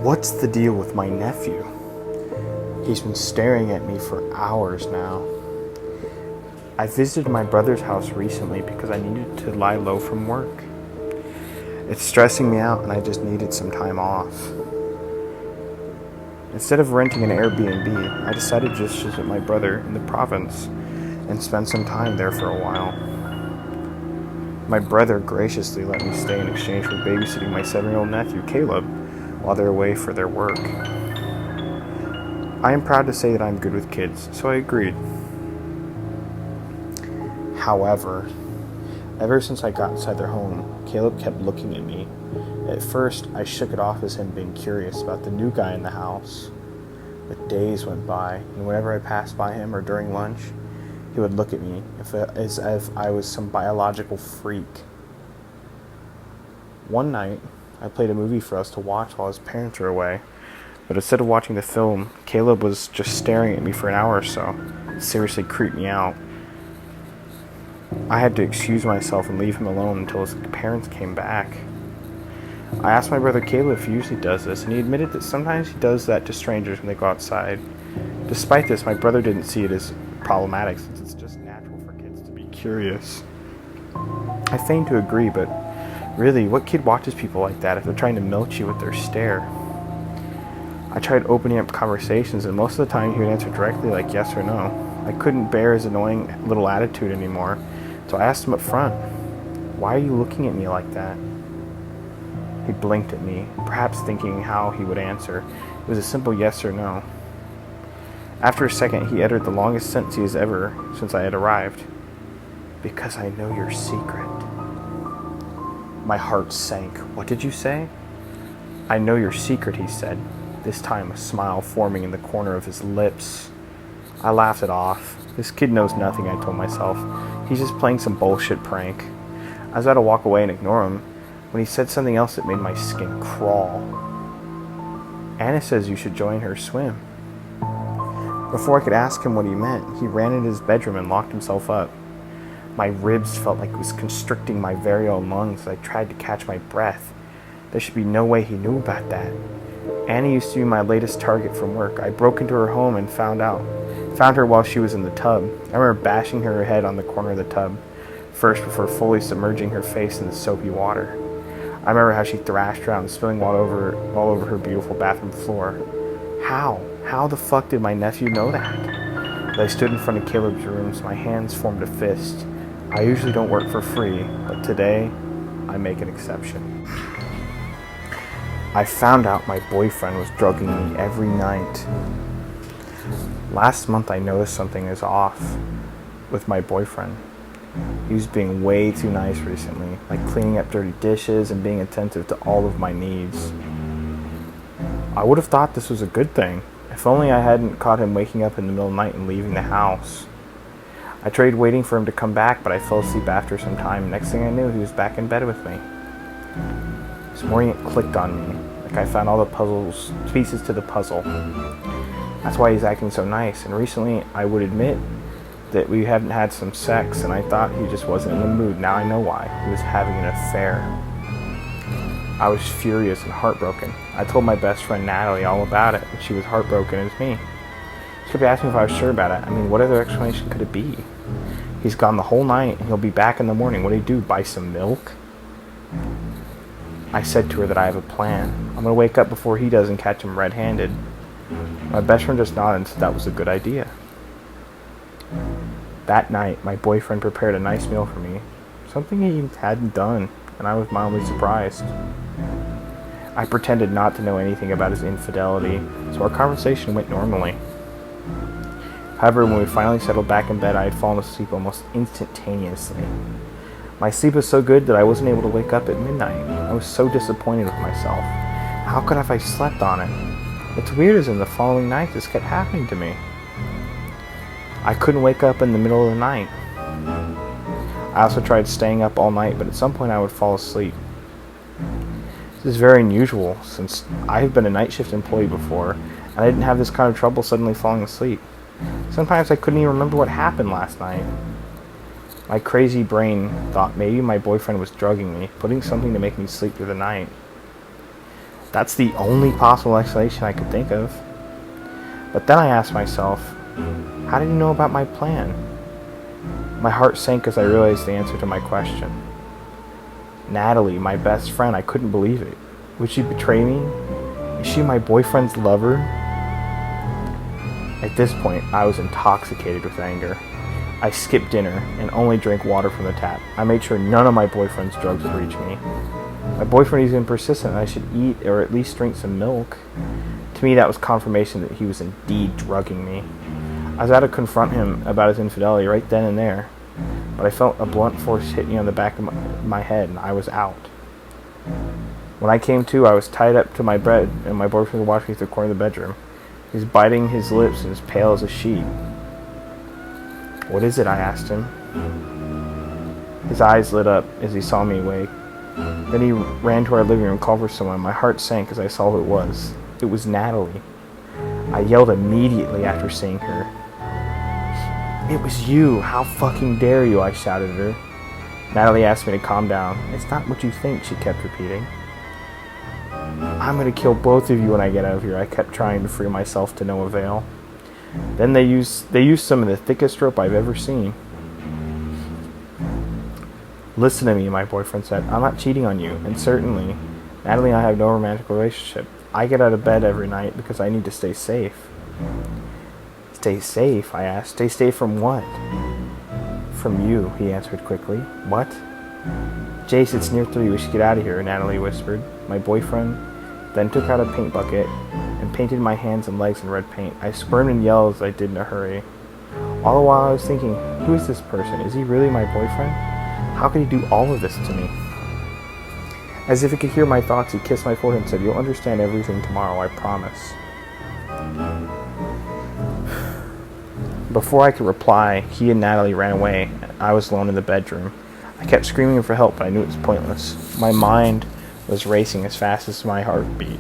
What's the deal with my nephew? He's been staring at me for hours now. I visited my brother's house recently because I needed to lie low from work. It's stressing me out and I just needed some time off. Instead of renting an Airbnb, I decided to just visit my brother in the province and spend some time there for a while. My brother graciously let me stay in exchange for babysitting my 7-year-old nephew, Caleb, while they're away for their work. I am proud to say that I'm good with kids, so I agreed. However, ever since I got inside their home, Caleb kept looking at me. At first, I shook it off as him being curious about the new guy in the house. But days went by, and whenever I passed by him or during lunch, he would look at me as if I was some biological freak. One night, I played a movie for us to watch while his parents were away, but instead of watching the film, Caleb was just staring at me for an hour or so. It seriously creeped me out. I had to excuse myself and leave him alone until his parents came back. I asked my brother Caleb if he usually does this, and he admitted that sometimes he does that to strangers when they go outside. Despite this, my brother didn't see it as problematic, since it's just natural for kids to be curious. I feigned to agree, but really, what kid watches people like that if they're trying to milk you with their stare? I tried opening up conversations, and most of the time he would answer directly like yes or no. I couldn't bear his annoying little attitude anymore, so I asked him up front, "Why are you looking at me like that?" He blinked at me, perhaps thinking how he would answer. It was a simple yes or no. After a second, he uttered the longest sentence he has ever since I had arrived. "Because I know your secret." My heart sank. "What did you say?" "I know your secret," he said, this time a smile forming in the corner of his lips. I laughed it off. This kid knows nothing, I told myself. He's just playing some bullshit prank. I was about to walk away and ignore him when he said something else that made my skin crawl. "Anna says you should join her swim." Before I could ask him what he meant, he ran into his bedroom and locked himself up. My ribs felt like it was constricting my very own lungs as I tried to catch my breath. There should be no way he knew about that. Annie used to be my latest target from work. I broke into her home and found her while she was in the tub. I remember bashing her head on the corner of the tub, first before fully submerging her face in the soapy water. I remember how she thrashed around, spilling all over her beautiful bathroom floor. How the fuck did my nephew know that? As I stood in front of Caleb's rooms, my hands formed a fist. I usually don't work for free, but today, I make an exception. I found out my boyfriend was drugging me every night. Last month I noticed something is off with my boyfriend. He was being way too nice recently, like cleaning up dirty dishes and being attentive to all of my needs. I would have thought this was a good thing, if only I hadn't caught him waking up in the middle of the night and leaving the house. I tried waiting for him to come back, but I fell asleep after some time. Next thing I knew, he was back in bed with me. This morning it clicked on me, like I found all the pieces to the puzzle. That's why he's acting so nice, and recently I would admit that we hadn't had some sex, and I thought he just wasn't in the mood. Now I know why. He was having an affair. I was furious and heartbroken. I told my best friend Natalie all about it, and she was heartbroken as me. She kept asking if I was sure about it. I mean, what other explanation could it be? He's gone the whole night, and he'll be back in the morning. What do he do, buy some milk? I said to her that I have a plan. I'm going to wake up before he does and catch him red-handed. My best friend just nodded and said that was a good idea. That night, my boyfriend prepared a nice meal for me, something he hadn't done, and I was mildly surprised. I pretended not to know anything about his infidelity, so our conversation went normally. However, when we finally settled back in bed, I had fallen asleep almost instantaneously. My sleep was so good that I wasn't able to wake up at midnight. I was so disappointed with myself. How could have I slept on it? What's weird is in the following night, this kept happening to me. I couldn't wake up in the middle of the night. I also tried staying up all night, but at some point I would fall asleep. This is very unusual, since I've been a night shift employee before, and I didn't have this kind of trouble suddenly falling asleep. Sometimes I couldn't even remember what happened last night. My crazy brain thought maybe my boyfriend was drugging me, putting something to make me sleep through the night. That's the only possible explanation I could think of. But then I asked myself, how did he know about my plan? My heart sank as I realized the answer to my question. Natalie, my best friend, I couldn't believe it. Would she betray me? Is she my boyfriend's lover? At this point, I was intoxicated with anger. I skipped dinner and only drank water from the tap. I made sure none of my boyfriend's drugs would reach me. My boyfriend is even persistent that I should eat or at least drink some milk. To me, that was confirmation that he was indeed drugging me. I was out to confront him about his infidelity right then and there, but I felt a blunt force hit me on the back of my head, and I was out. When I came to, I was tied up to my bed, and my boyfriend was watching me through the corner of the bedroom. He was biting his lips and as pale as a sheet. "What is it?" I asked him. His eyes lit up as he saw me awake. Then he ran to our living room and called for someone. My heart sank as I saw who it was. It was Natalie. I yelled immediately after seeing her. "It was you! How fucking dare you!" I shouted at her. Natalie asked me to calm down. "It's not what you think," she kept repeating. "I'm gonna kill both of you when I get out of here," I kept trying to free myself to no avail. Then they used some of the thickest rope I've ever seen. "Listen to me," my boyfriend said. "I'm not cheating on you, and certainly, Natalie and I have no romantic relationship. I get out of bed every night because I need to stay safe." "Stay safe?" I asked. "Stay safe from what?" "From you," he answered quickly. "What?" "Jace, it's near 3. We should get out of here," Natalie whispered. My boyfriend then took out a paint bucket and painted my hands and legs in red paint. I squirmed and yelled as I did in a hurry. All the while I was thinking, who is this person? Is he really my boyfriend? How could he do all of this to me? As if he could hear my thoughts, he kissed my forehead and said, "You'll understand everything tomorrow, I promise." Before I could reply, he and Natalie ran away. I was alone in the bedroom. I kept screaming for help, but I knew it was pointless. My mind was racing as fast as my heart beat.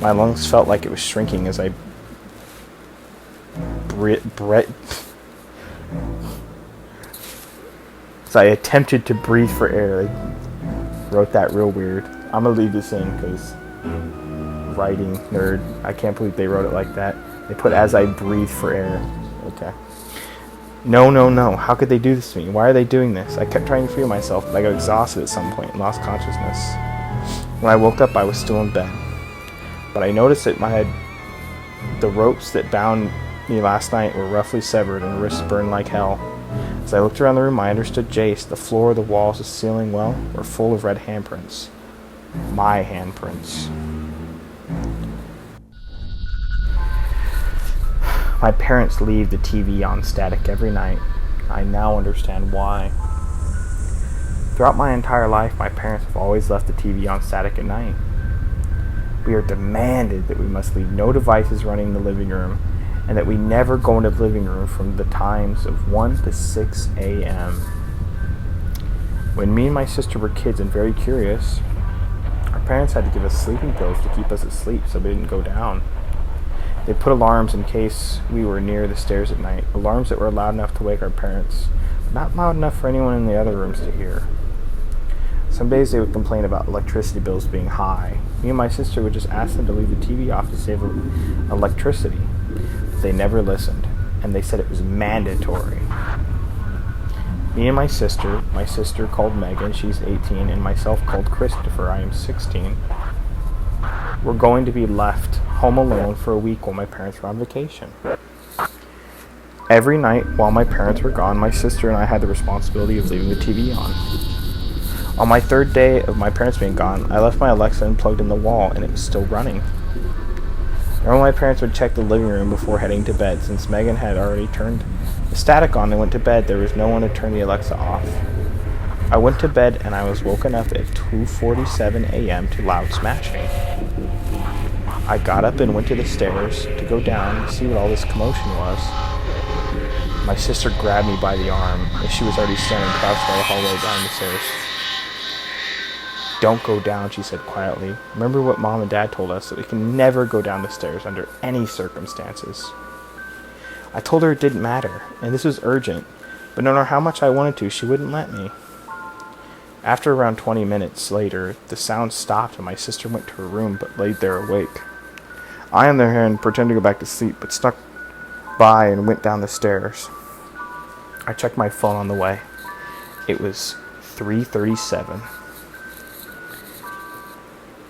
My lungs felt like it was shrinking as I attempted to breathe for air. I wrote that real weird. I'm going to leave this in because writing nerd. I can't believe they wrote it like that. They put "as I breathe for air." Okay. No. How could they do this to me? Why are they doing this? I kept trying to free myself, but I got exhausted at some point and lost consciousness. When I woke up, I was still in bed. But I noticed that the ropes that bound me last night were roughly severed and wrists burned like hell. As I looked around the room, I understood Jace. The floor, the walls, the ceiling, were full of red handprints. My handprints. My parents leave the TV on static every night. I now understand why. Throughout my entire life, my parents have always left the TV on static at night. We are demanded that we must leave no devices running in the living room, and that we never go into the living room from the times of 1 to 6 a.m. When me and my sister were kids and very curious, our parents had to give us sleeping pills to keep us asleep so we didn't go down. They put alarms in case we were near the stairs at night, alarms that were loud enough to wake our parents, but not loud enough for anyone in the other rooms to hear. Some days they would complain about electricity bills being high. Me and my sister would just ask them to leave the TV off to save electricity. But they never listened, and they said it was mandatory. Me and my sister called Megan, she's 18, and myself called Christopher, I am 16, were going to be left home alone for a week while my parents were on vacation. Every night while my parents were gone, my sister and I had the responsibility of leaving the TV on. On my third day of my parents being gone, I left my Alexa unplugged in the wall, and it was still running. Normally my parents would check the living room before heading to bed. Since Megan had already turned the static on and went to bed, there was no one to turn the Alexa off. I went to bed and I was woken up at 2:47 a.m. to loud smashing. I got up and went to the stairs to go down and see what all this commotion was. My sister grabbed me by the arm as she was already standing crouched by the hallway behind the stairs. "Don't go down," she said quietly. "Remember what Mom and Dad told us, that we can never go down the stairs under any circumstances." I told her it didn't matter, and this was urgent, but no matter how much I wanted to, she wouldn't let me. After around 20 minutes later, the sound stopped and my sister went to her room but laid there awake. I, on the other hand, pretended to go back to sleep but snuck by and went down the stairs. I checked my phone on the way. It was 3:37.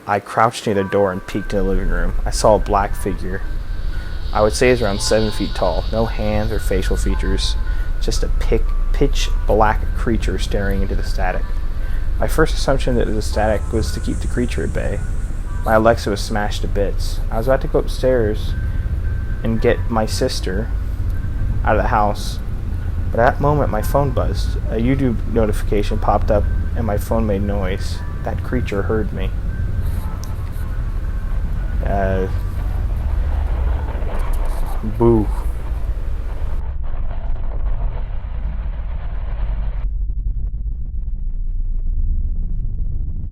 I crouched near the door and peeked in the living room. I saw a black figure. I would say it's around 7 feet tall. No hands or facial features. Just a pitch black creature staring into the static. My first assumption that the static was to keep the creature at bay. My Alexa was smashed to bits. I was about to go upstairs and get my sister out of the house, but at that moment my phone buzzed. A YouTube notification popped up and my phone made noise. That creature heard me. Boo.